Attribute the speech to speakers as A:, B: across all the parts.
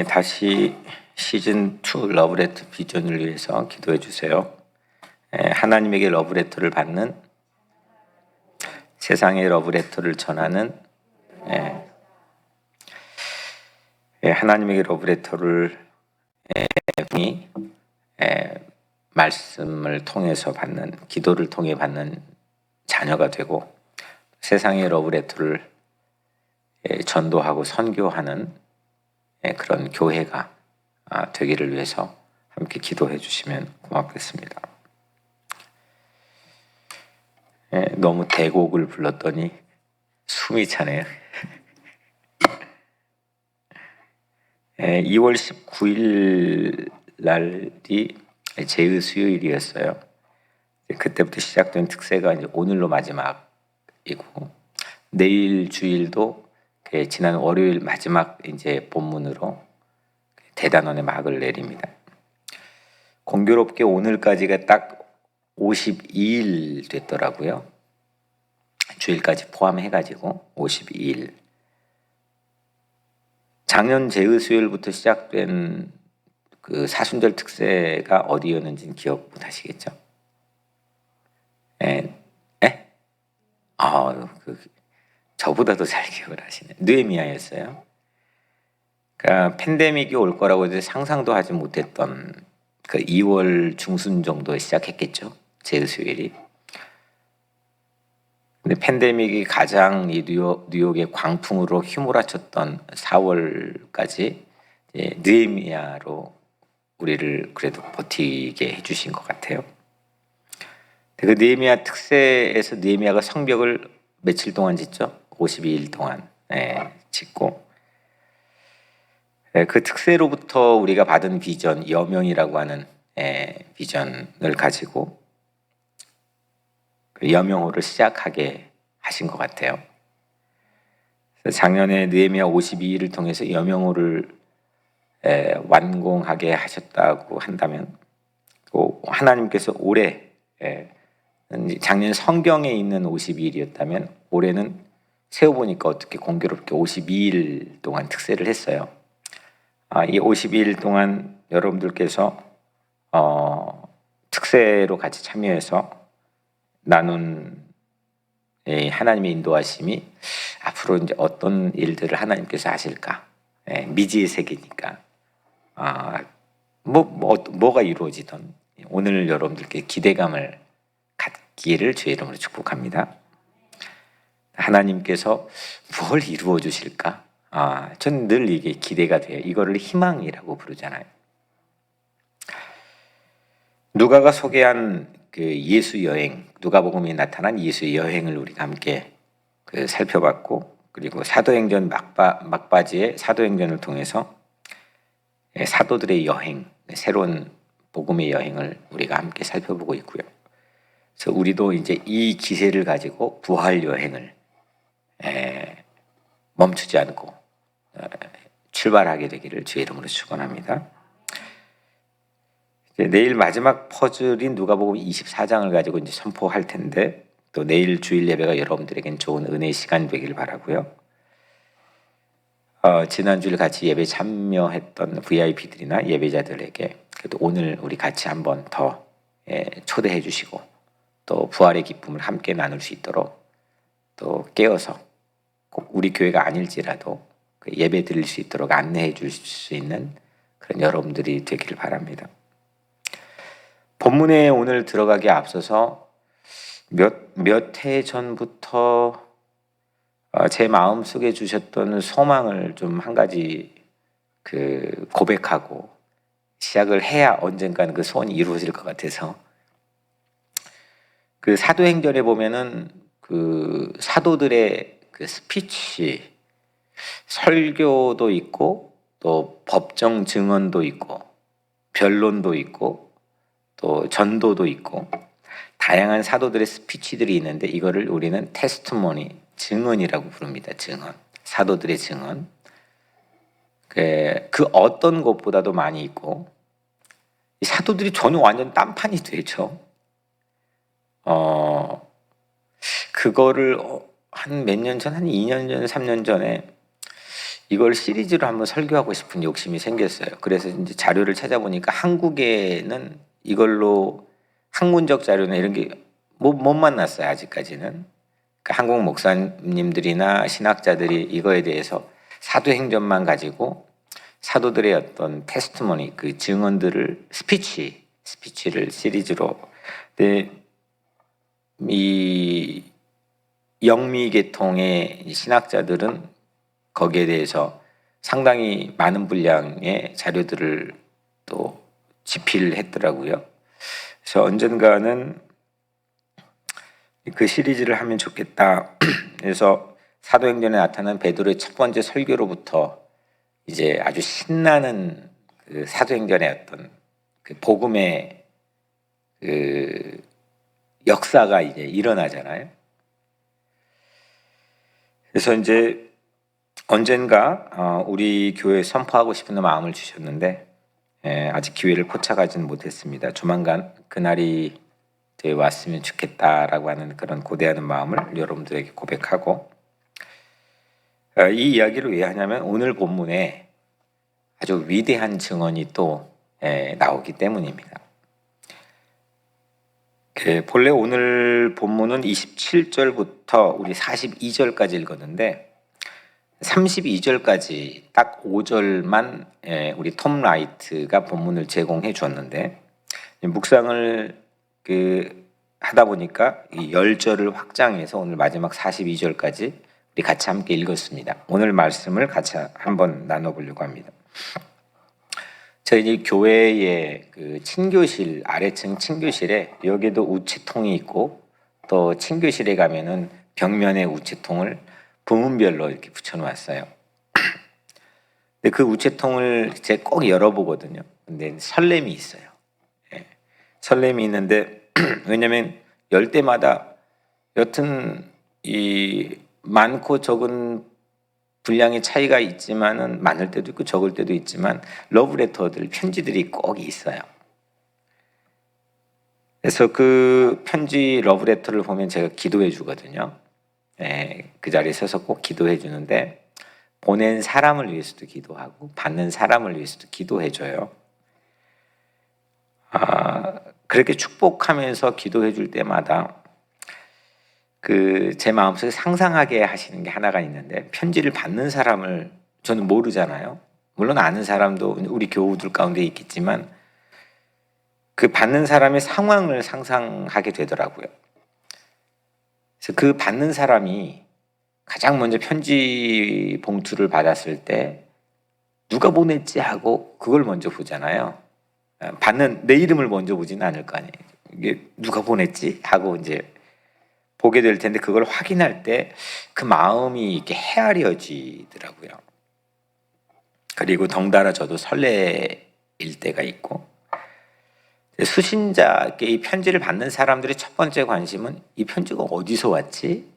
A: 다시 시즌2 러브레터 비전을 위해서 기도해 주세요. 하나님에게 러브레터를 받는, 세상의 러브레터를 전하는, 하나님에게 러브레터를 말씀을 통해서 받는, 기도를 통해 받는 자녀가 되고, 세상의 러브레터를 전도하고 선교하는 그런 교회가 되기를 위해서 함께 기도해 주시면 고맙겠습니다. 너무 대곡을 불렀더니 숨이 차네요. 2월 19일 날이 제의 수요일이었어요. 그때부터 시작된 특세가 이제 오늘로 마지막이고, 내일 주일도 지난 월요일 마지막 이제 본문으로 대단원의 막을 내립니다. 공교롭게 오늘까지가 딱 52일 됐더라고요. 주일까지 포함해가지고 52일. 작년 제의수요일부터 시작된 그 사순절 특세가 어디였는지는 기억 못 하시겠죠? 저보다도 잘 기억을 하시네. 느헤미야였어요. 그러니까 팬데믹이 올 거라고 이제 상상도 하지 못했던 그 2월 중순 정도에 시작했겠죠. 제수일이. 근데 팬데믹이 가장 이 뉴욕의 광풍으로 휘몰아쳤던 4월까지 느헤미야로 우리를 그래도 버티게 해주신 것 같아요. 그 느헤미야 특세에서 느헤미야가 성벽을 며칠 동안 짓죠? 52일 동안 짓고, 그 특세로부터 우리가 받은 비전, 여명이라고 하는 비전을 가지고 그 여명호를 시작하게 하신 것 같아요. 작년에 느헤미야 52일을 통해서 여명호를 완공하게 하셨다고 한다면, 또 하나님께서 올해 작년 성경에 있는 52일이었다면 올해는 세어보니까 어떻게 공교롭게 52일 동안 특세를 했어요. 이 52일 동안 여러분들께서 특세로 같이 참여해서 나눈 하나님의 인도하심이 앞으로 이제 어떤 일들을 하나님께서 하실까? 미지의 세계니까 뭐가 이루어지든 오늘 여러분들께 기대감을 갖기를 주의 이름으로 축복합니다. 하나님께서 뭘 이루어 주실까? 전 늘 이게 기대가 돼요. 이거를 희망이라고 부르잖아요. 누가가 소개한 그 예수 여행, 누가복음에 나타난 예수 여행을 우리가 함께 살펴봤고, 그리고 사도행전 막바지의 사도행전을 통해서 사도들의 여행, 새로운 복음의 여행을 우리가 함께 살펴보고 있고요. 그래서 우리도 이제 이 기세를 가지고 부활 여행을 멈추지 않고 출발하게 되기를 주의 이름으로 축원합니다. 내일 마지막 퍼즐인 누가복음 24장을 가지고 이제 선포할 텐데, 또 내일 주일 예배가 여러분들에겐 좋은 은혜의 시간이 되기를 바라고요. 지난주일 같이 예배 참여했던 VIP들이나 예배자들에게 그래도 오늘 우리 같이 한번 더 초대해 주시고, 또 부활의 기쁨을 함께 나눌 수 있도록 또 깨어서 꼭 우리 교회가 아닐지라도 그 예배 드릴 수 있도록 안내해 줄 수 있는 그런 여러분들이 되기를 바랍니다. 본문에 오늘 들어가기에 앞서서 몇 해 전부터 제 마음속에 주셨던 소망을 좀 한 가지 고백하고 시작을 해야 언젠가는 그 소원이 이루어질 것 같아서, 그 사도행전에 보면은 그 사도들의 그 스피치, 설교도 있고 또 법정 증언도 있고 변론도 있고 또 전도도 있고 다양한 사도들의 스피치들이 있는데, 이거를 우리는 테스트모니, 증언이라고 부릅니다. 증언, 사도들의 증언. 그 어떤 것보다도 많이 있고, 이 사도들이 전혀 완전 딴판이 되죠. 그거를 한 몇 년 전, 한 2년 전, 3년 전에 이걸 시리즈로 한번 설교하고 싶은 욕심이 생겼어요. 그래서 이제 자료를 찾아보니까 한국에는 이걸로 학문적 자료나 이런 게 못 만났어요. 아직까지는. 그러니까 한국 목사님들이나 신학자들이 이거에 대해서 사도행전만 가지고 사도들의 어떤 테스트모니, 그 증언들을 스피치를 시리즈로. 근데 이 영미계통의 신학자들은 거기에 대해서 상당히 많은 분량의 자료들을 또 집필했더라고요. 그래서 언젠가는 그 시리즈를 하면 좋겠다. 그래서 사도행전에 나타난 베드로의 첫 번째 설교로부터 이제 아주 신나는 그 사도행전의 어떤 그 복음의 그 역사가 이제 일어나잖아요. 그래서 이제 언젠가 우리 교회에 선포하고 싶은 마음을 주셨는데 아직 기회를 포착하지는 못했습니다. 조만간 그날이 왔으면 좋겠다라고 하는 그런 고대하는 마음을 여러분들에게 고백하고, 이 이야기를 왜 하냐면 오늘 본문에 아주 위대한 증언이 또 나오기 때문입니다. 본래 오늘 본문은 27절부터 우리 42절까지 읽었는데 32절까지 딱 5절만 우리 톰 라이트가 본문을 제공해 주었는데, 묵상을 하다 보니까 이 10절을 확장해서 오늘 마지막 42절까지 우리 같이 함께 읽었습니다. 오늘 말씀을 같이 한번 나눠보려고 합니다. 저희 교회의 그 친교실, 아래층 친교실에 여기도 우체통이 있고, 또 친교실에 가면은 벽면에 우체통을 부문별로 이렇게 붙여놓았어요. 근데 그 우체통을 제가 꼭 열어보거든요. 근데 설렘이 있어요. 설렘이 있는데 왜냐면 열 때마다 여튼 이 많고 적은 분량의 차이가 있지만은 많을 때도 있고 적을 때도 있지만 러브레터들, 편지들이 꼭 있어요. 그래서 그 편지 러브레터를 보면 제가 기도해 주거든요. 그 자리에 서서 꼭 기도해 주는데, 보낸 사람을 위해서도 기도하고 받는 사람을 위해서도 기도해 줘요. 그렇게 축복하면서 기도해 줄 때마다 제 마음속에 상상하게 하시는 게 하나가 있는데, 편지를 받는 사람을 저는 모르잖아요. 물론 아는 사람도 우리 교우들 가운데 있겠지만 그 받는 사람의 상황을 상상하게 되더라고요. 그래서 그 받는 사람이 가장 먼저 편지 봉투를 받았을 때 누가 보냈지 하고 그걸 먼저 보잖아요. 받는 내 이름을 먼저 보지는 않을 거 아니에요. 이게 누가 보냈지 하고 이제 보게 될 텐데, 그걸 확인할 때 그 마음이 이렇게 헤아려지더라고요. 그리고 덩달아 저도 설레일 때가 있고, 수신자께 이 편지를 받는 사람들의 첫 번째 관심은 이 편지가 어디서 왔지?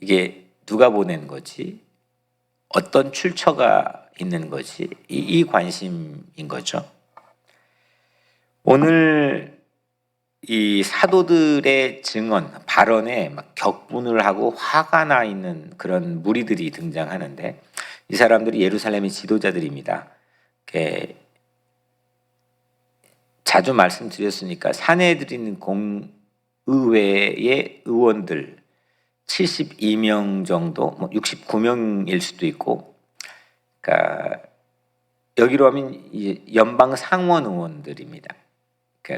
A: 이게 누가 보낸 거지? 어떤 출처가 있는 거지? 이 관심인 거죠. 오늘 이 사도들의 증언, 발언에 막 격분을 하고 화가 나 있는 그런 무리들이 등장하는데, 이 사람들이 예루살렘의 지도자들입니다. 자주 말씀드렸으니까 사내들인 공의회의 의원들 72명 정도, 뭐 69명일 수도 있고, 그러니까 여기로 하면 연방 상원 의원들입니다.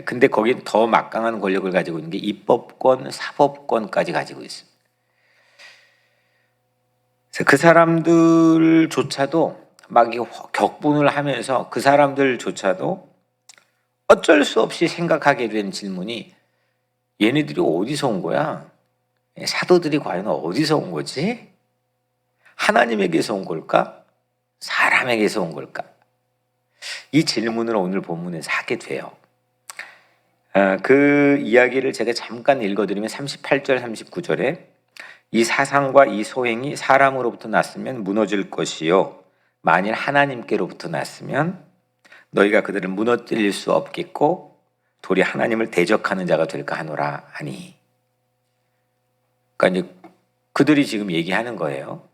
A: 근데 거긴 더 막강한 권력을 가지고 있는 게 입법권, 사법권까지 가지고 있습니다. 그래서 그 사람들조차도 막 격분을 하면서 그 사람들조차도 어쩔 수 없이 생각하게 된 질문이, 얘네들이 어디서 온 거야? 사도들이 과연 어디서 온 거지? 하나님에게서 온 걸까? 사람에게서 온 걸까? 이 질문을 오늘 본문에서 하게 돼요. 그 이야기를 제가 잠깐 읽어드리면 38절 39절에 이 사상과 이 소행이 사람으로부터 났으면 무너질 것이요 만일 하나님께로부터 났으면 너희가 그들을 무너뜨릴 수 없겠고 도리 하나님을 대적하는 자가 될까 하노라 하니. 그러니까 이제 그들이 지금 얘기하는 거예요.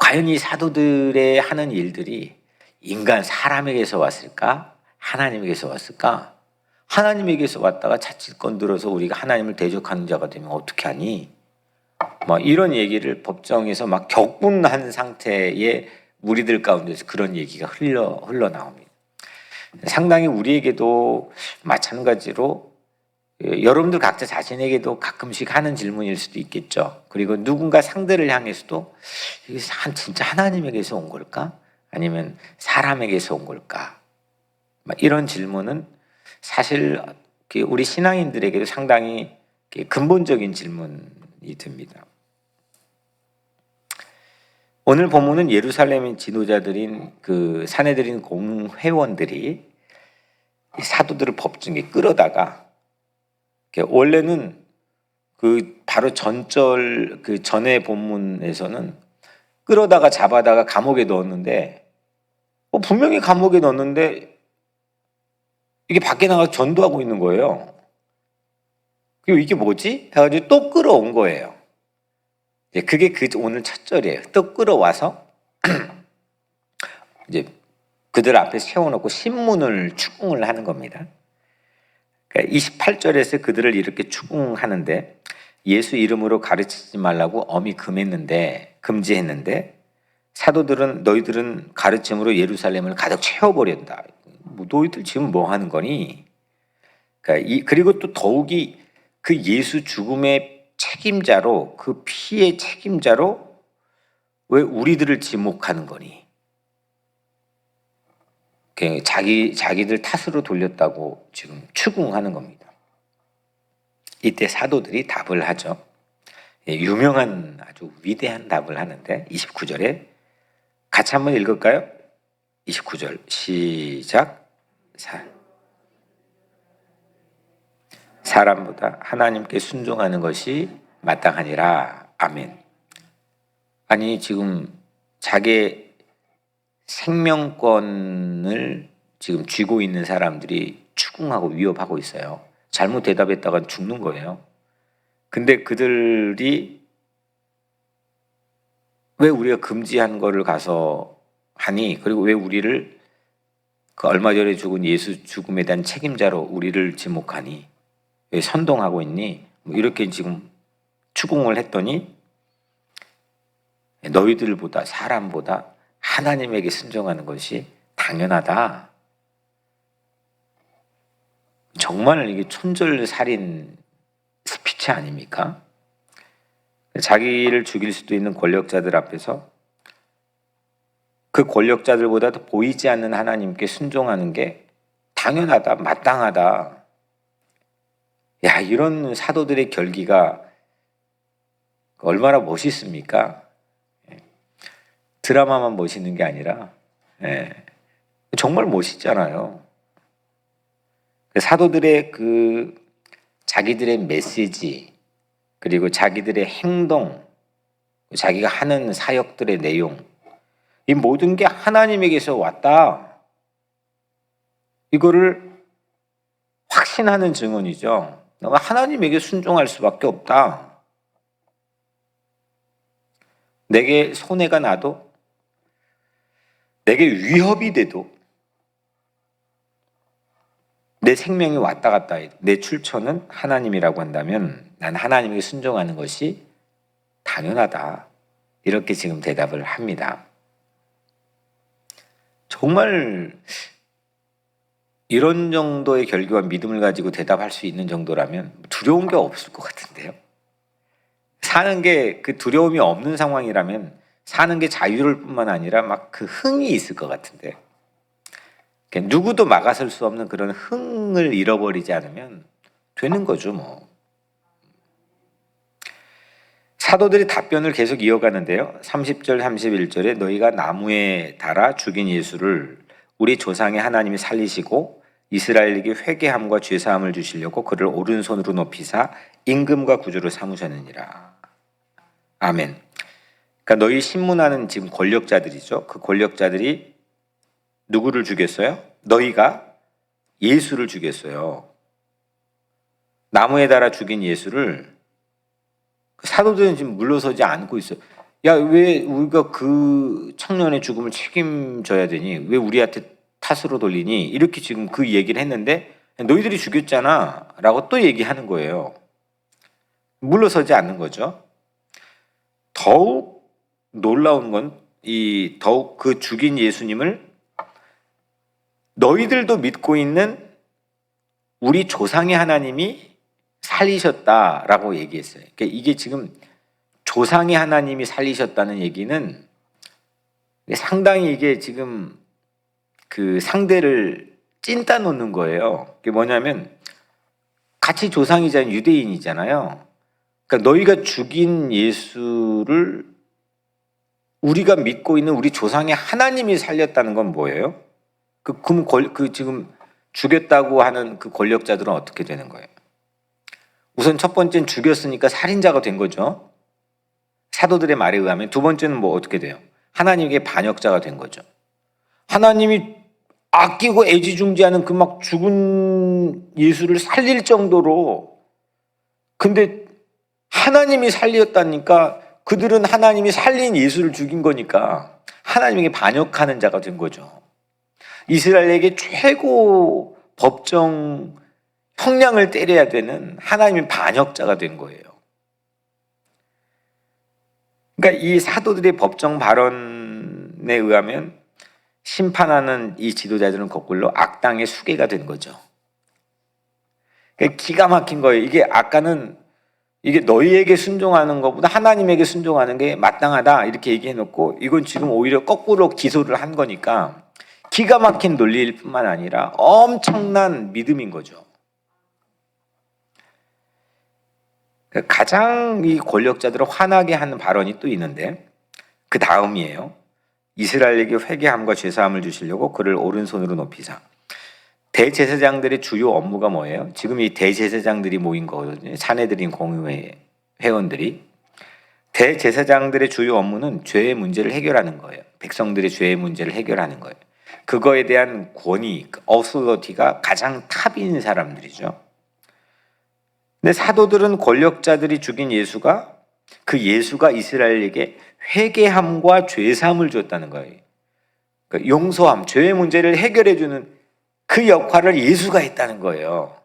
A: 과연 이 사도들의 하는 일들이 인간 사람에게서 왔을까? 하나님에게서 왔을까? 하나님에게서 왔다가 자칫 건드려서 우리가 하나님을 대적하는 자가 되면 어떻게 하니? 막 이런 얘기를 법정에서 막 격분한 상태의 무리들 가운데서 그런 얘기가 흘러나옵니다. 상당히 우리에게도 마찬가지로 여러분들 각자 자신에게도 가끔씩 하는 질문일 수도 있겠죠. 그리고 누군가 상대를 향해서도 이게 진짜 하나님에게서 온 걸까? 아니면 사람에게서 온 걸까? 이런 질문은 사실 우리 신앙인들에게도 상당히 근본적인 질문이 듭니다. 오늘 본문은 예루살렘 지도자들인 그 사내들인 공회원들이 사도들을 법정에 끌어다가 원래는 그 바로 전절 그 전의 본문에서는 끌어다가 잡아다가 감옥에 넣었는데 분명히 감옥에 넣었는데 이게 밖에 나가서 전도하고 있는 거예요. 그리고 이게 뭐지? 해가지고 또 끌어온 거예요. 그게 오늘 첫 절이에요. 또 끌어와서 이제 그들 앞에 세워놓고 신문을 추궁을 하는 겁니다. 그러니까 28절에서 그들을 이렇게 추궁하는데 예수 이름으로 가르치지 말라고 엄히 금지했는데 사도들은 너희들은 가르침으로 예루살렘을 가득 채워버린다. 너희들 지금 뭐 하는 거니? 그러니까 그리고 또 더욱이 그 예수 죽음의 책임자로 그 피의 책임자로 왜 우리들을 지목하는 거니? 자기들 탓으로 돌렸다고 지금 추궁하는 겁니다. 이때 사도들이 답을 하죠. 유명한 아주 위대한 답을 하는데 29절에 같이 한번 읽을까요? 29절 시작. 사람보다 하나님께 순종하는 것이 마땅하니라. 아멘. 아니 지금 자기 생명권을 지금 쥐고 있는 사람들이 추궁하고 위협하고 있어요. 잘못 대답했다가 죽는 거예요. 근데 그들이 왜 우리가 금지한 거를 가서 하니? 그리고 왜 우리를 그 얼마 전에 죽은 예수 죽음에 대한 책임자로 우리를 지목하니? 왜 선동하고 있니? 이렇게 지금 추궁을 했더니 너희들보다 사람보다 하나님에게 순종하는 것이 당연하다. 정말 이게 촌철살인 스피치 아닙니까? 자기를 죽일 수도 있는 권력자들 앞에서 그 권력자들보다도 보이지 않는 하나님께 순종하는 게 당연하다, 마땅하다. 야, 이런 사도들의 결기가 얼마나 멋있습니까? 드라마만 멋있는 게 아니라 정말 멋있잖아요. 사도들의 그 자기들의 메시지 그리고 자기들의 행동, 자기가 하는 사역들의 내용, 이 모든 게 하나님에게서 왔다. 이거를 확신하는 증언이죠. 내가 하나님에게 순종할 수밖에 없다. 내게 손해가 나도, 내게 위협이 돼도, 내 생명이 왔다 갔다 해도 내 출처는 하나님이라고 한다면 난 하나님에게 순종하는 것이 당연하다. 이렇게 지금 대답을 합니다. 정말 이런 정도의 결기와 믿음을 가지고 대답할 수 있는 정도라면 두려운 게 없을 것 같은데요. 사는 게 그 두려움이 없는 상황이라면 사는 게 자유로울 뿐만 아니라 막 그 흥이 있을 것 같은데 누구도 막아설 수 없는 그런 흥을 잃어버리지 않으면 되는 거죠 뭐. 사도들이 답변을 계속 이어가는데요. 30절 31절에 너희가 나무에 달아 죽인 예수를 우리 조상의 하나님이 살리시고 이스라엘에게 회개함과 죄사함을 주시려고 그를 오른손으로 높이사 임금과 구주로 삼으셨느니라. 아멘. 그러니까 너희 신문하는 지금 권력자들이죠. 그 권력자들이 누구를 죽였어요? 너희가 예수를 죽였어요. 나무에 달아 죽인 예수를 사도들은 지금 물러서지 않고 있어요. 야, 왜 우리가 그 청년의 죽음을 책임져야 되니? 왜 우리한테 탓으로 돌리니? 이렇게 지금 그 얘기를 했는데 너희들이 죽였잖아 라고 또 얘기하는 거예요. 물러서지 않는 거죠. 더욱 놀라운 건 더욱 그 죽인 예수님을 너희들도 믿고 있는 우리 조상의 하나님이 살리셨다라고 얘기했어요. 그러니까 이게 지금 조상의 하나님이 살리셨다는 얘기는 상당히 이게 지금 그 상대를 찐따 놓는 거예요. 그게 뭐냐면 같이 조상이잖아요. 유대인이잖아요. 그러니까 너희가 죽인 예수를 우리가 믿고 있는 우리 조상의 하나님이 살렸다는 건 뭐예요? 그럼 지금 죽였다고 하는 그 권력자들은 어떻게 되는 거예요? 우선 첫 번째는 죽였으니까 살인자가 된 거죠. 사도들의 말에 의하면. 두 번째는 뭐 어떻게 돼요? 하나님에게 반역자가 된 거죠. 하나님이 아끼고 애지중지하는 그 막 죽은 예수를 살릴 정도로, 근데 하나님이 살렸다니까 그들은 하나님이 살린 예수를 죽인 거니까 하나님에게 반역하는 자가 된 거죠. 이스라엘에게 최고 법정 형량을 때려야 되는 하나님의 반역자가 된 거예요. 그러니까 이 사도들의 법정 발언에 의하면 심판하는 이 지도자들은 거꾸로 악당의 수괴가 된 거죠. 그러니까 기가 막힌 거예요. 이게 아까는 이게 너희에게 순종하는 것보다 하나님에게 순종하는 게 마땅하다 이렇게 얘기해놓고 이건 지금 오히려 거꾸로 기소를 한 거니까 기가 막힌 논리일 뿐만 아니라 엄청난 믿음인 거죠. 가장 이 권력자들을 화나게 하는 발언이 또 있는데 그 다음이에요. 이스라엘에게 회개함과 죄사함을 주시려고 그를 오른손으로 높이사. 대제사장들의 주요 업무가 뭐예요? 지금 이 대제사장들이 모인 거거든요. 사내들인 공의회 회원들이. 대제사장들의 주요 업무는 죄의 문제를 해결하는 거예요. 백성들의 죄의 문제를 해결하는 거예요. 그거에 대한 권위, 어소리티가 가장 탑인 사람들이죠. 근데 사도들은 권력자들이 죽인 예수가 그 예수가 이스라엘에게 회개함과 죄사함을 줬다는 거예요. 그러니까 용서함, 죄의 문제를 해결해주는 그 역할을 예수가 했다는 거예요.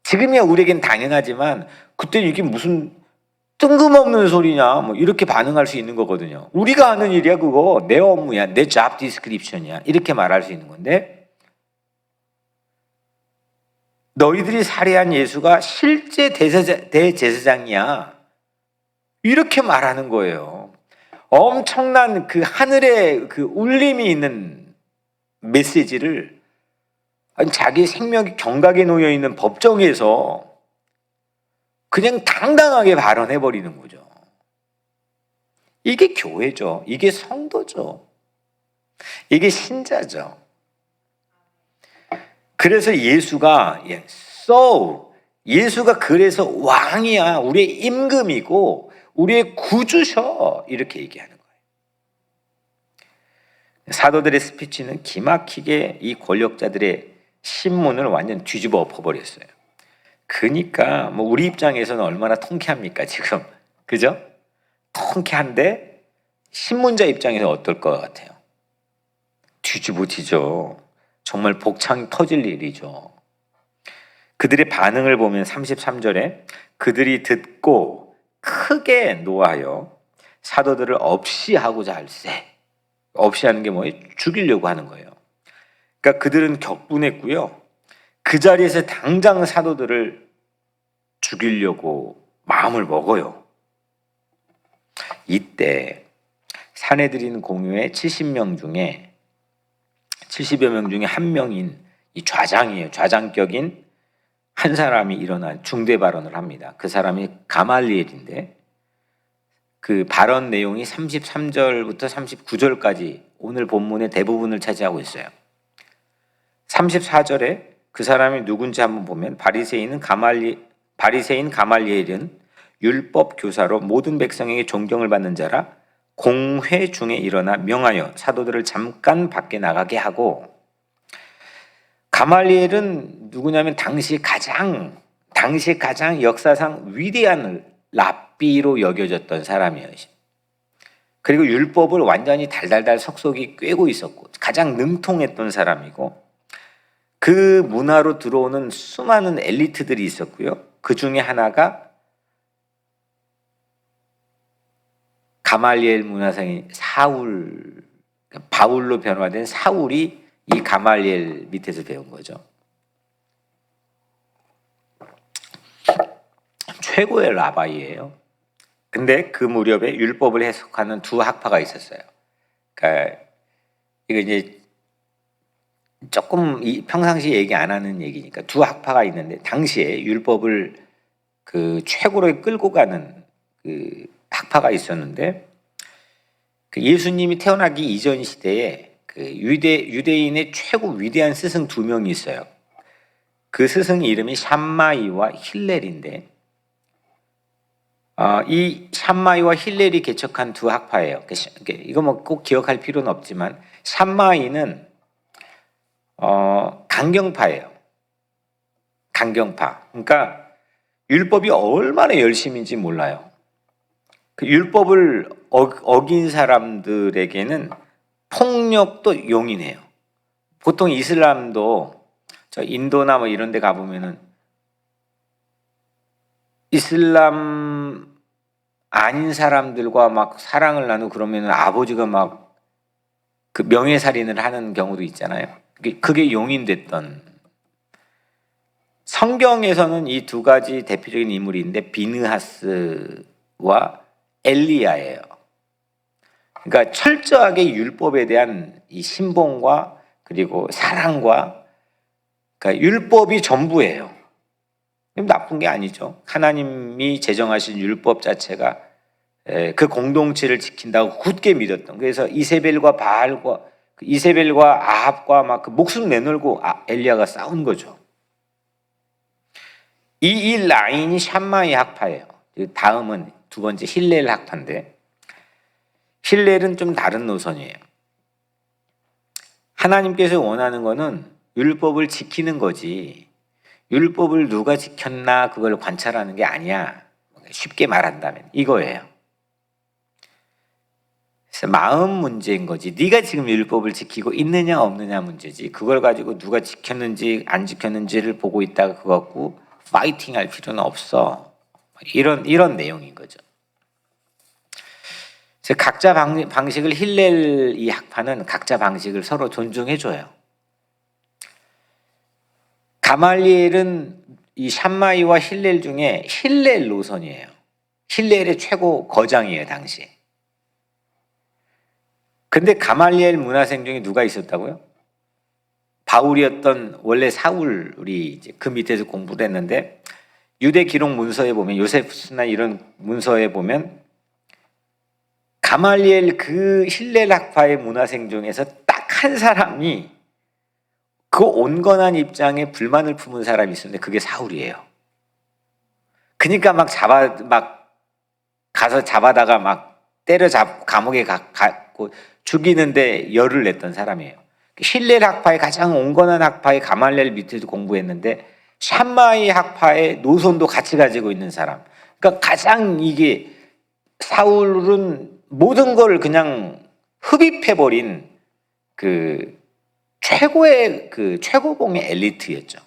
A: 지금이야 우리에겐 당연하지만 그때는 이게 무슨 뜬금없는 소리냐 뭐 이렇게 반응할 수 있는 거거든요. 우리가 하는 일이야 그거. 내 업무야. 내 잡 디스크립션이야. 이렇게 말할 수 있는 건데 너희들이 살해한 예수가 실제 대제사장이야. 이렇게 말하는 거예요. 엄청난 그 하늘의 그 울림이 있는 메시지를 자기 생명이 경각에 놓여 있는 법정에서 그냥 당당하게 발언해버리는 거죠. 이게 교회죠. 이게 성도죠. 이게 신자죠. 그래서 예수가 예수가 그래서 왕이야. 우리의 임금이고 우리의 구주셔. 이렇게 얘기하는 거예요. 사도들의 스피치는 기막히게 이 권력자들의 신문을 완전 뒤집어 엎어버렸어요. 그러니까 뭐 우리 입장에서는 얼마나 통쾌합니까 지금, 그죠? 통쾌한데 신문자 입장에서 어떨 것 같아요? 뒤집어지죠. 정말 복창이 터질 일이죠. 그들의 반응을 보면 33절에 그들이 듣고 크게 노하여 사도들을 없이 하고자 할세. 없이 하는 게 뭐예요? 죽이려고 하는 거예요. 그러니까 그들은 격분했고요. 그 자리에서 당장 사도들을 죽이려고 마음을 먹어요. 이때 사내들인 공유의 70명 중에 70여 명 중에 한 명인 이 좌장이에요. 좌장격인 한 사람이 일어나 중대 발언을 합니다. 그 사람이 가말리엘인데 그 발언 내용이 33절부터 39절까지 오늘 본문의 대부분을 차지하고 있어요. 34절에 그 사람이 누군지 한번 보면 바리새인 가말리엘은 율법 교사로 모든 백성에게 존경을 받는 자라 공회 중에 일어나 명하여 사도들을 잠깐 밖에 나가게 하고, 가말리엘은 누구냐면 당시 가장 역사상 위대한 랍비로 여겨졌던 사람이에요. 그리고 율법을 완전히 달달달 속속이 꿰고 있었고 가장 능통했던 사람이고 그 문화로 들어오는 수많은 엘리트들이 있었고요. 그 중에 하나가 가말리엘 문화생인 사울, 바울로 변화된 사울이 이 가말리엘 밑에서 배운 거죠. 최고의 라바이예요. 근데 그 무렵에 율법을 해석하는 두 학파가 있었어요. 그러니까 이거 이제 조금 평상시 얘기 안 하는 얘기니까 두 학파가 있는데 당시에 율법을 그 최고로 끌고 가는 그 학파가 있었는데 그 예수님이 태어나기 이전 시대에 그 유대인의 최고 위대한 스승 두 명이 있어요. 그 스승의 이름이 샴마이와 힐렐인데 이 샴마이와 힐렐이 개척한 두 학파예요. 이거 뭐 꼭 기억할 필요는 없지만 샴마이는 강경파예요. 강경파. 그러니까 율법이 얼마나 열심인지 몰라요. 그 율법을 어긴 사람들에게는 폭력도 용인해요. 보통 이슬람도 저 인도나 뭐 이런 데 가보면은 이슬람 아닌 사람들과 막 사랑을 나누고 그러면은 아버지가 막 그 명예살인을 하는 경우도 있잖아요. 그게 용인됐던. 성경에서는 이 두 가지 대표적인 인물이 있는데 비느하스와 엘리야예요. 그러니까 철저하게 율법에 대한 이 신봉과 그리고 사랑과 그러니까 율법이 전부예요. 나쁜 게 아니죠. 하나님이 제정하신 율법 자체가 그 공동체를 지킨다고 굳게 믿었던. 그래서 이세벨과 아합과 막 그 목숨 내놓고 엘리야가 싸운 거죠. 이 라인이 샴마이 학파예요. 다음은 두 번째 힐렐 학파인데 힐렐은 좀 다른 노선이에요. 하나님께서 원하는 거는 율법을 지키는 거지 율법을 누가 지켰나 그걸 관찰하는 게 아니야. 쉽게 말한다면 이거예요. 그래서 마음 문제인 거지. 네가 지금 율법을 지키고 있느냐 없느냐 문제지. 그걸 가지고 누가 지켰는지 안 지켰는지를 보고 있다가 그거 갖고 파이팅 할 필요는 없어. 이런 내용인 거죠. 그래서 각자 방식을 힐렐 이 학파는 각자 방식을 서로 존중해줘요. 가말리엘은 이 샴마이와 힐렐 중에 힐렐 노선이에요. 힐렐의 최고 거장이에요, 당시. 근데 가말리엘 문화생 중에 누가 있었다고요? 바울이었던 원래 사울이 이제 그 밑에서 공부를 했는데 유대 기록 문서에 보면 요세프스나 이런 문서에 보면 가말리엘 그 힐렐 학파의 문화생 중에서 딱 한 사람이 그 온건한 입장에 불만을 품은 사람이 있었는데 그게 사울이에요. 그러니까 막 가서 잡아다가 막 때려잡고 감옥에 갖고 죽이는데 열을 냈던 사람이에요. 힐렐 학파의 가장 온건한 학파의 가말리엘 밑에서 공부했는데 샴마이 학파의 노선도 같이 가지고 있는 사람. 그러니까 가장 이게 사울은 모든 걸 그냥 흡입해버린 그 최고의 그 최고봉의 엘리트였죠.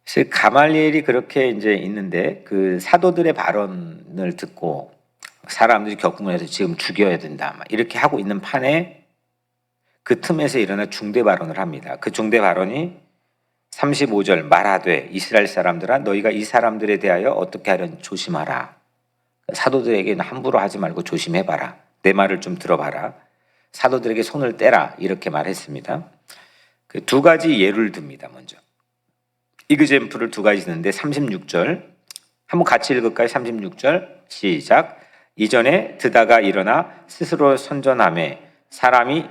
A: 그래서 가말리엘이 그렇게 이제 있는데 그 사도들의 발언을 듣고 사람들이 격분해서 지금 죽여야 된다 막 이렇게 하고 있는 판에 그 틈에서 일어나 중대 발언을 합니다. 그 중대 발언이 35절 말하되 이스라엘 사람들아 너희가 이 사람들에 대하여 어떻게 하려니 조심하라. 사도들에게는 함부로 하지 말고 조심해봐라. 내 말을 좀 들어봐라. 사도들에게 손을 떼라 이렇게 말했습니다. 그 두 가지 예를 듭니다. 먼저 이그젬플을 두 가지 드는데 36절 한번 같이 읽을까요? 36절 시작. 이전에 드다가 일어나 스스로 선전하매 사람이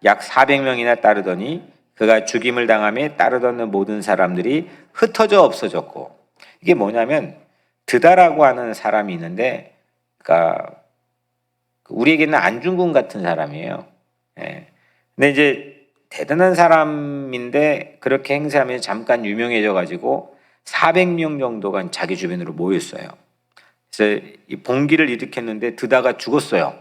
A: 약 400명이나 따르더니 그가 죽임을 당함에 따르던 모든 사람들이 흩어져 없어졌고 이게 뭐냐면 드다라고 하는 사람이 있는데 그러니까 우리에게는 안중근 같은 사람이에요. 예. 근데 이제 대단한 사람인데 그렇게 행세하면서 잠깐 유명해져 가지고 400명 정도가 자기 주변으로 모였어요. 그래서 이 봉기를 일으켰는데 드다가 죽었어요.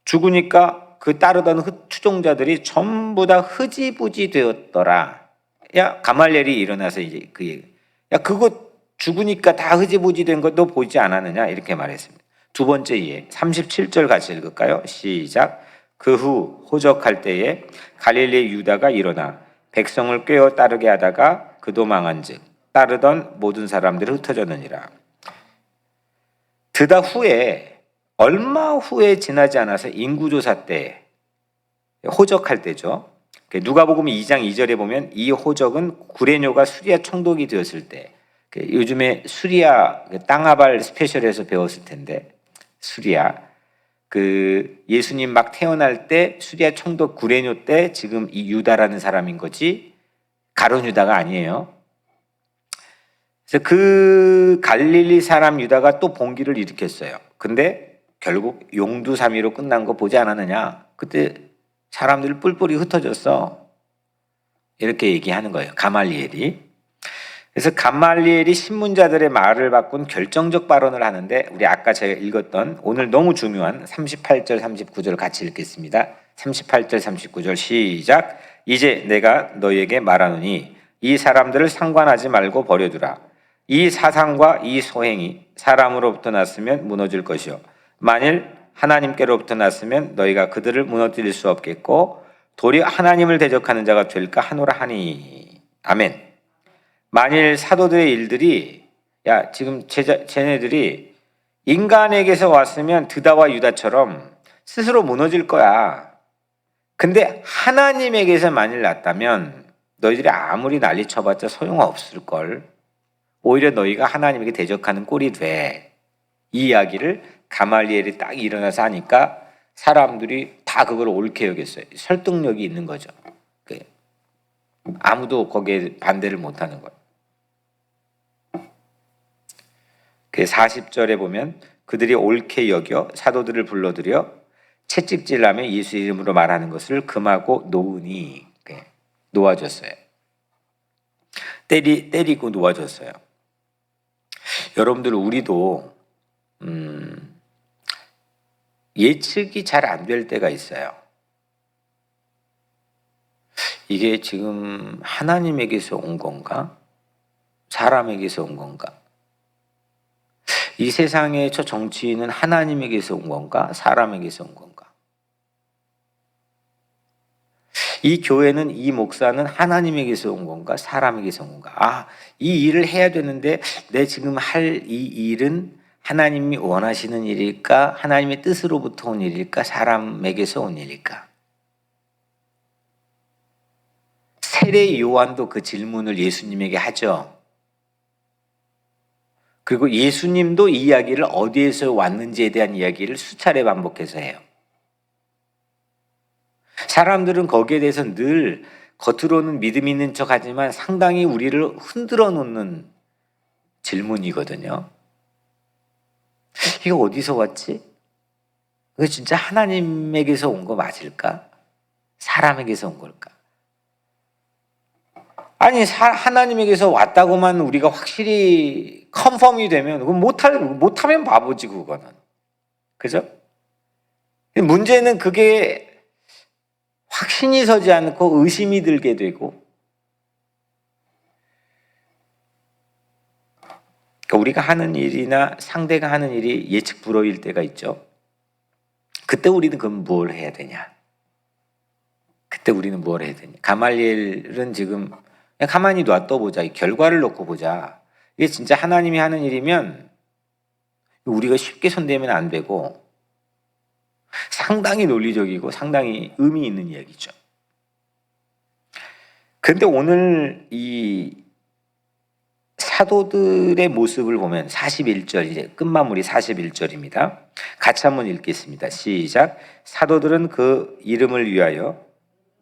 A: 죽으니까 그 따르던 추종자들이 전부 다 흐지부지 되었더라. 야, 가말리엘이 일어나서 이제 그 얘기. 야, 그거 죽으니까 다 흐지부지 된 것도 보지 않았느냐? 이렇게 말했습니다. 두 번째 이해, 37절 같이 읽을까요? 시작. 그 후 호적할 때에 갈릴리 유다가 일어나 백성을 꿰어 따르게 하다가 그도 망한즉 따르던 모든 사람들이 흩어졌느니라. 드다 후에 얼마 후에 지나지 않아서 인구조사 때 호적할 때죠. 누가복음 2장 2절에 보면 이 호적은 구레뇨가 수리아 총독이 되었을 때, 요즘에 수리아 땅아발 스페셜에서 배웠을 텐데, 수리아 그 예수님 막 태어날 때 수리아 총독 구레뇨 때 지금 이 유다라는 사람인 거지 가룟 유다가 아니에요. 그래서 그 갈릴리 사람 유다가 또 봉기를 일으켰어요. 근데 결국 용두사미로 끝난 거 보지 않았느냐? 그때 사람들이 뿔뿔이 흩어졌어. 이렇게 얘기하는 거예요. 가말리엘이. 그래서 가말리엘이 신문자들의 말을 바꾼 결정적 발언을 하는데, 우리 아까 제가 읽었던 오늘 너무 중요한 38절 39절 같이 읽겠습니다. 38절 39절 시작. 이제 내가 너희에게 말하노니 이 사람들을 상관하지 말고 버려두라. 이 사상과 이 소행이 사람으로부터 났으면 무너질 것이요 만일 하나님께로부터 났으면 너희가 그들을 무너뜨릴 수 없겠고 도리어 하나님을 대적하는 자가 될까 하노라 하니. 아멘. 만일 사도들의 일들이, 야, 지금 쟤네들이 인간에게서 왔으면 드다와 유다처럼 스스로 무너질 거야. 근데 하나님에게서 만일 났다면 너희들이 아무리 난리 쳐봤자 소용없을걸. 오히려 너희가 하나님에게 대적하는 꼴이 돼. 이 이야기를 가말리엘이 딱 일어나서 하니까 사람들이 다 그걸 옳게 여겼어요. 설득력이 있는 거죠. 아무도 거기에 반대를 못하는 거예요. 그 40절에 보면 그들이 옳게 여겨 사도들을 불러들여 채찍질하며 예수 이름으로 말하는 것을 금하고 놓으니, 놓아줬어요. 때리고 놓아줬어요. 여러분들, 우리도 예측이 잘 안 될 때가 있어요. 이게 지금 하나님에게서 온 건가? 사람에게서 온 건가? 이 세상의 저 정치인은 하나님에게서 온 건가? 사람에게서 온 건가? 이 교회는, 이 목사는 하나님에게서 온 건가? 사람에게서 온 건가? 아, 이 일을 해야 되는데 내 지금 할 이 일은 하나님이 원하시는 일일까? 하나님의 뜻으로부터 온 일일까? 사람에게서 온 일일까? 세례 요한도 그 질문을 예수님에게 하죠. 그리고 예수님도 이 이야기를 어디에서 왔는지에 대한 이야기를 수차례 반복해서 해요. 사람들은 거기에 대해서 늘 겉으로는 믿음 있는 척 하지만 상당히 우리를 흔들어 놓는 질문이거든요. 이거 어디서 왔지? 이거 진짜 하나님에게서 온 거 맞을까? 사람에게서 온 걸까? 아니, 하나님에게서 왔다고만 우리가 확실히 컨펌이 되면, 그건 못하면 바보지, 그거는. 그죠? 문제는 그게 확신이 서지 않고 의심이 들게 되고, 그러니까 우리가 하는 일이나 상대가 하는 일이 예측 불허일 때가 있죠. 그때 우리는 그럼 뭘 해야 되냐? 그때 우리는 뭘 해야 되냐? 가말리엘은 지금 그냥 가만히 놔둬보자. 결과를 놓고 보자. 이게 진짜 하나님이 하는 일이면 우리가 쉽게 손대면 안 되고 상당히 논리적이고 상당히 의미 있는 이야기죠. 그런데 오늘 이 사도들의 모습을 보면 41절, 이제 끝마무리 41절입니다. 같이 한번 읽겠습니다. 시작. 사도들은 그 이름을 위하여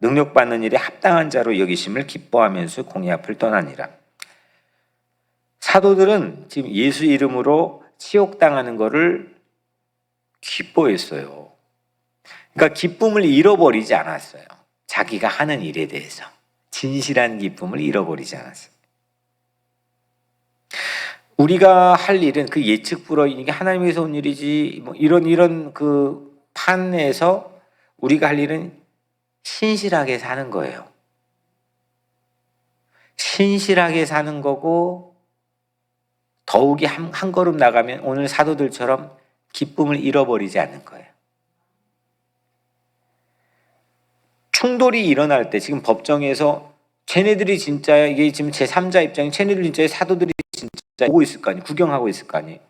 A: 능력받는 일에 합당한 자로 여기심을 기뻐하면서 공의 앞을 떠나니라. 사도들은 지금 예수 이름으로 치욕당하는 것을 기뻐했어요. 그러니까 기쁨을 잃어버리지 않았어요. 자기가 하는 일에 대해서 진실한 기쁨을 잃어버리지 않았어요. 우리가 할 일은 그 예측 불허, 이게 하나님에서 온 일이지, 뭐 이런 그 판에서 우리가 할 일은 신실하게 사는 거예요. 신실하게 사는 거고, 더욱이 한 걸음 나가면 오늘 사도들처럼 기쁨을 잃어버리지 않는 거예요. 충돌이 일어날 때, 지금 법정에서 쟤네들이 진짜야, 이게 지금 제3자 입장에 쟤네들 진짜 사도들이 진짜 보고 있을 거 아니에요. 구경하고 있을 거 아니에요.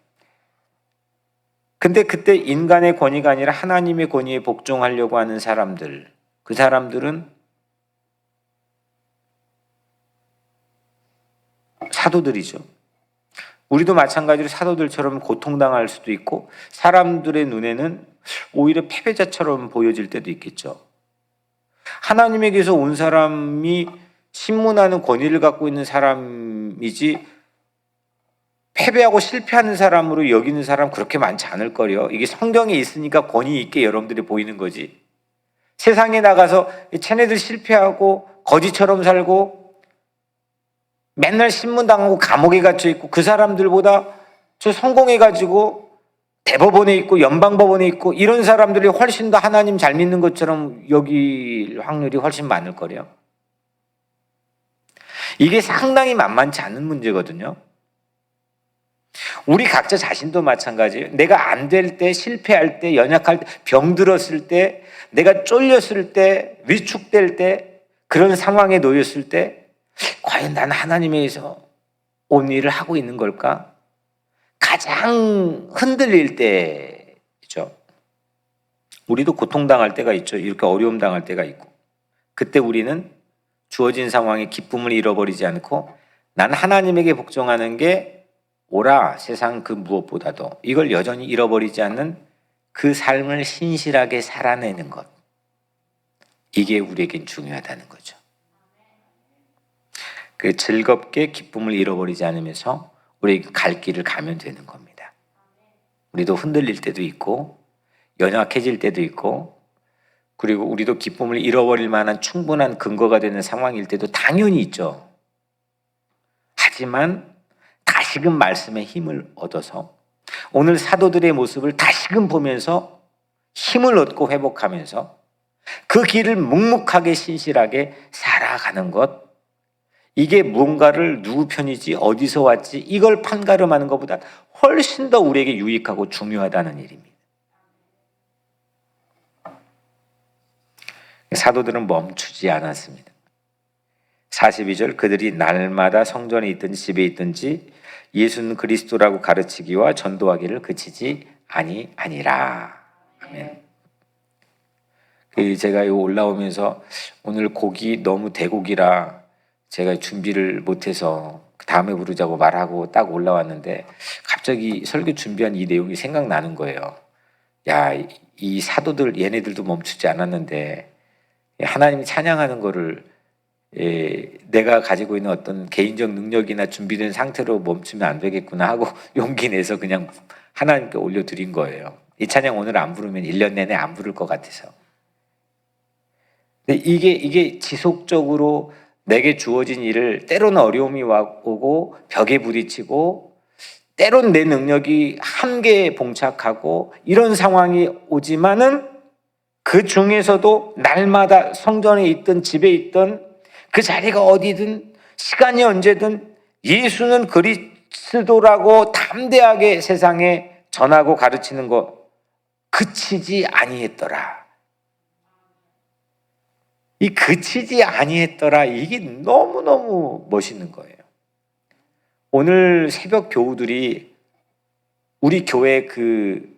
A: 근데 그때 인간의 권위가 아니라 하나님의 권위에 복종하려고 하는 사람들, 그 사람들은 사도들이죠. 우리도 마찬가지로 사도들처럼 고통당할 수도 있고, 사람들의 눈에는 오히려 패배자처럼 보여질 때도 있겠죠. 하나님에게서 온 사람이 신문하는 권위를 갖고 있는 사람이지, 패배하고 실패하는 사람으로 여기는 사람 그렇게 많지 않을 거요. 이게 성경에 있으니까 권위 있게 여러분들이 보이는 거지. 세상에 나가서 쟤네들 실패하고 거지처럼 살고 맨날 신문당하고 감옥에 갇혀 있고, 그 사람들보다 저 성공해가지고 대법원에 있고 연방법원에 있고 이런 사람들이 훨씬 더 하나님 잘 믿는 것처럼 여길 확률이 훨씬 많을 거래요. 이게 상당히 만만치 않은 문제거든요. 우리 각자 자신도 마찬가지예요. 내가 안 될 때, 실패할 때, 연약할 때, 병들었을 때, 내가 쫄렸을 때, 위축될 때, 그런 상황에 놓였을 때 과연 나는 하나님에서 온 일을 하고 있는 걸까? 가장 흔들릴 때죠. 우리도 고통당할 때가 있죠. 이렇게 어려움 당할 때가 있고, 그때 우리는 주어진 상황에 기쁨을 잃어버리지 않고 난 하나님에게 복종하는 게 오라, 세상 그 무엇보다도, 이걸 여전히 잃어버리지 않는 그 삶을 신실하게 살아내는 것, 이게 우리에겐 중요하다는 거죠. 그 즐겁게 기쁨을 잃어버리지 않으면서 우리 갈 길을 가면 되는 겁니다. 우리도 흔들릴 때도 있고 연약해질 때도 있고, 그리고 우리도 기쁨을 잃어버릴 만한 충분한 근거가 되는 상황일 때도 당연히 있죠. 하지만 다시금 말씀의 힘을 얻어서 오늘 사도들의 모습을 다시금 보면서 힘을 얻고 회복하면서 그 길을 묵묵하게 신실하게 살아가는 것, 이게 무언가를 누구 편이지 어디서 왔지 이걸 판가름하는 것보다 훨씬 더 우리에게 유익하고 중요하다는 일입니다. 사도들은 멈추지 않았습니다. 42절, 그들이 날마다 성전에 있든지 집에 있든지 예수는 그리스도라고 가르치기와 전도하기를 그치지 아니라. 아멘. 제가 올라오면서 오늘 곡이 너무 대곡이라 제가 준비를 못해서 다음에 부르자고 말하고 딱 올라왔는데, 갑자기 설교 준비한 이 내용이 생각나는 거예요. 야, 이 사도들 얘네들도 멈추지 않았는데 하나님이 찬양하는 거를 내가 가지고 있는 어떤 개인적 능력이나 준비된 상태로 멈추면 안 되겠구나 하고 용기 내서 그냥 하나님께 올려드린 거예요. 이 찬양 오늘 안 부르면 1년 내내 안 부를 것 같아서. 근데 이게 지속적으로 내게 주어진 일을, 때로는 어려움이 오고 벽에 부딪히고 때론 내 능력이 한계에 봉착하고 이런 상황이 오지만은 그 중에서도 날마다 성전에 있든 집에 있든 그 자리가 어디든 시간이 언제든 예수는 그리스도라고 담대하게 세상에 전하고 가르치는 것 그치지 아니했더라. 이 그치지 아니했더라, 이게 너무너무 멋있는 거예요. 오늘 새벽 교우들이 우리 교회 그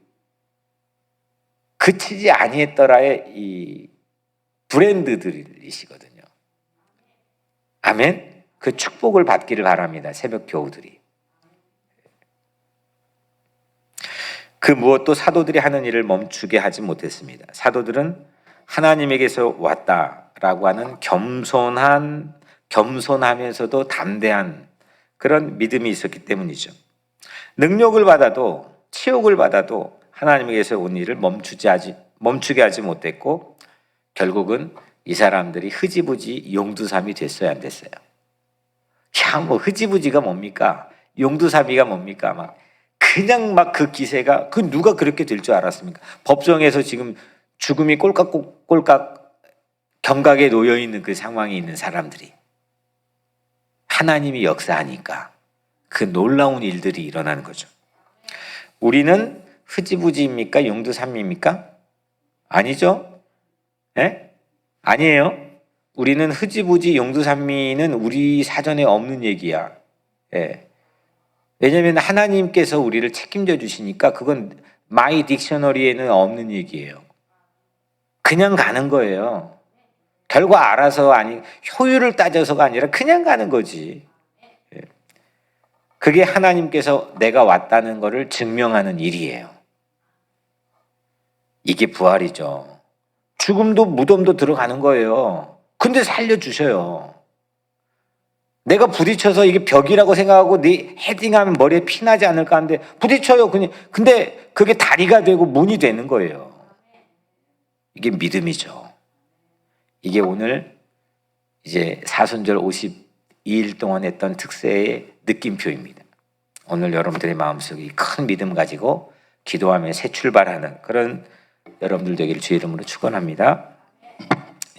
A: 그치지 아니했더라의 이 브랜드들이시거든요. 아멘. 그 축복을 받기를 바랍니다. 새벽 교우들이. 그 무엇도 사도들이 하는 일을 멈추게 하지 못했습니다. 사도들은 하나님에게서 왔다라고 하는 겸손하면서도 담대한 그런 믿음이 있었기 때문이죠. 능력을 받아도, 치욕을 받아도 하나님에게서 온 일을 멈추게 하지 못했고, 결국은 이 사람들이 흐지부지 용두삼이 됐어야 안 됐어요. 야, 뭐 흐지부지가 뭡니까? 용두사미가 뭡니까? 막 그냥 막 그 기세가 그 누가 그렇게 될 줄 알았습니까? 법정에서 지금 죽음이 꼴깍꼴깍 경각에 놓여 있는 그 상황에 있는 사람들이 하나님이 역사하니까 그 놀라운 일들이 일어나는 거죠. 우리는 흐지부지입니까? 용두삼미입니까? 아니죠? 예? 아니에요. 우리는 흐지부지 용두삼미는 우리 사전에 없는 얘기야. 예. 왜냐하면 하나님께서 우리를 책임져 주시니까 그건 마이 딕셔너리에는 없는 얘기예요. 그냥 가는 거예요. 결과 알아서 아니 효율을 따져서가 아니라 그냥 가는 거지. 예. 그게 하나님께서 내가 왔다는 것을 증명하는 일이에요. 이게 부활이죠. 죽음도 무덤도 들어가는 거예요. 근데 살려주셔요. 내가 부딪혀서 이게 벽이라고 생각하고 네 헤딩하면 머리에 피 나지 않을까 하는데 부딪혀요. 그냥. 근데 그게 다리가 되고 문이 되는 거예요. 이게 믿음이죠. 이게 오늘 이제 사순절 52일 동안 했던 특세의 느낌표입니다. 오늘 여러분들의 마음속에 큰 믿음 가지고 기도하며 새 출발하는 그런 여러분들 되기를 주의 이름으로 축원합니다.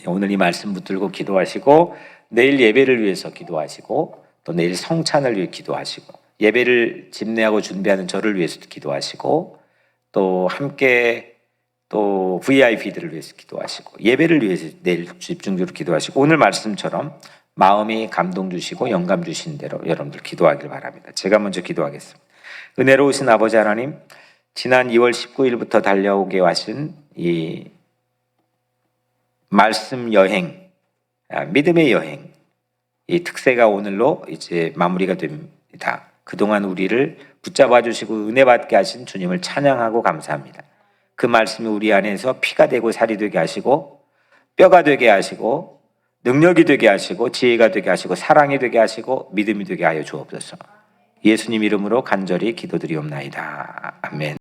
A: 오늘 이 말씀 붙들고 기도하시고 내일 예배를 위해서 기도하시고 또 내일 성찬을 위해 기도하시고 예배를 집례하고 준비하는 저를 위해서도 기도하시고 또 함께 또 VIP들을 위해서 기도하시고 예배를 위해서 내일 집중적으로 기도하시고 오늘 말씀처럼 마음이 감동 주시고 영감 주신 대로 여러분들 기도하길 바랍니다. 제가 먼저 기도하겠습니다. 은혜로우신 아버지 하나님, 지난 2월 19일부터 달려오게 하신 이 말씀 여행, 믿음의 여행, 이 특세가 오늘로 이제 마무리가 됩니다. 그동안 우리를 붙잡아 주시고 은혜 받게 하신 주님을 찬양하고 감사합니다. 그 말씀이 우리 안에서 피가 되고 살이 되게 하시고 뼈가 되게 하시고 능력이 되게 하시고 지혜가 되게 하시고 사랑이 되게 하시고 믿음이 되게 하여 주옵소서. 예수님 이름으로 간절히 기도드리옵나이다. 아멘.